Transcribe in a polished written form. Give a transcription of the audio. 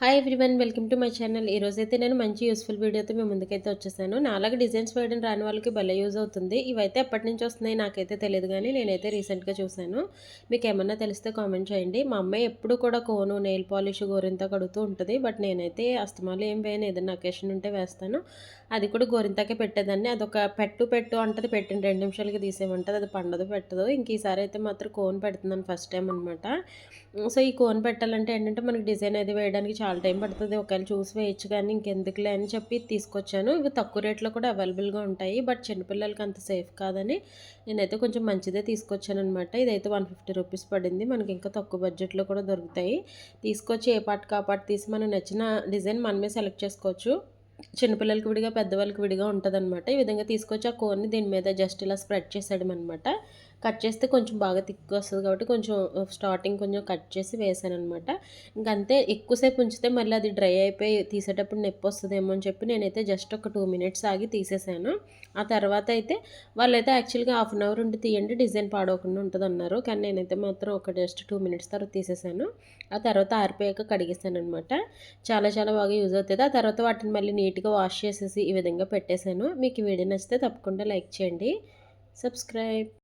Hi everyone, welcome to my channel. ఈరోజైతే నేను మంచి యూస్ఫుల్ వీడియోతో మీ ముందుకైతే వచ్చేసాను. నాలాగా డిజైన్స్ వేయడం రాని వాళ్ళకి భలే యూజ్ అవుతుంది. ఇవైతే ఎప్పటి నుంచి వస్తున్నాయి నాకైతే తెలియదు, కానీ నేనైతే రీసెంట్గా చూశాను. మీకు ఏమన్నా తెలిస్తే కామెంట్ చేయండి. మా అమ్మాయి ఎప్పుడు కూడా కోను, నెయిల్ పాలిష్, గోరింత కడుగుతూ ఉంటుంది. బట్ నేనైతే అస్తమాలు ఏం వేయను, ఏదైనా అకేషన్ ఉంటే వేస్తాను. అది కూడా గోరింతాకే పెట్టేదాన్ని. అదొక పెట్టు అంటది, పెట్టిన 2 నిమిషాలకి తీసేయమంటది. అది పండదు, పెట్టదు. ఇంక ఈసారి అయితే మాత్రం కోన్ పెడుతున్నాను ఫస్ట్ టైం అనమాట. సో ఈ కోన్ పెట్టాలంటే ఏంటంటే మనకి డిజైన్ అది వేయడానికి చాలా టైం పడుతుంది. ఒకవేళ చూసి వేయచ్చు, కానీ ఇంకెందుకులే అని చెప్పి తీసుకొచ్చాను. ఇవి తక్కువ రేట్లో కూడా అవైలబుల్గా ఉంటాయి. బట్ చిన్నపిల్లలకి అంత సేఫ్ కాదని నేనైతే కొంచెం మంచిదే తీసుకొచ్చాను అనమాట. ఇదైతే 150 రూపీస్ పడింది. మనకి ఇంకా తక్కువ బడ్జెట్లో కూడా దొరుకుతాయి. తీసుకొచ్చి ఏ పార్ట్కి ఆ పార్ట్ తీసి మనం నచ్చిన డిజైన్ మనమే సెలెక్ట్ చేసుకోవచ్చు. చిన్నపిల్లలకి విడిగా, పెద్దవాళ్ళకి విడిగా ఉంటుందన్నమాట. ఈ విధంగా తీసుకొచ్చి ఆ కోన్ని దీని మీద జస్ట్ ఇలా స్ప్రెడ్ చేసేయడమనమాట. కట్ చేస్తే కొంచెం బాగా థిక్గా వస్తుంది కాబట్టి కొంచెం స్టార్టింగ్ కొంచెం కట్ చేసి వేసాననమాట. ఇంకంతే. ఎక్కువసేపు ఉంచితే మళ్ళీ అది డ్రై అయిపోయి తీసేటప్పుడు నొప్పి వస్తుందేమో అని చెప్పి నేనైతే జస్ట్ ఒక 2 మినిట్స్ ఆగి తీసేసాను. ఆ తర్వాత అయితే వాళ్ళైతే యాక్చువల్గా హాఫ్ అన్ అవర్ ఉండి తీయండి, డిజైన్ పాడవకుండా ఉంటుందన్నారు. కానీ నేనైతే మాత్రం ఒక జస్ట్ 2 మినిట్స్ తర్వాత తీసేసాను. ఆ తర్వాత ఆరిపోయాక కడిగేసాననమాట. చాలా చాలా బాగా యూజ్ అవుతుంది. ఆ తర్వాత వాటిని మళ్ళీ నీట్గా వాష్ చేసేసి ఈ విధంగా పెట్టేశాను. మీకు ఈ వీడియో నచ్చితే తప్పకుండా లైక్ చేయండి, సబ్స్క్రైబ్.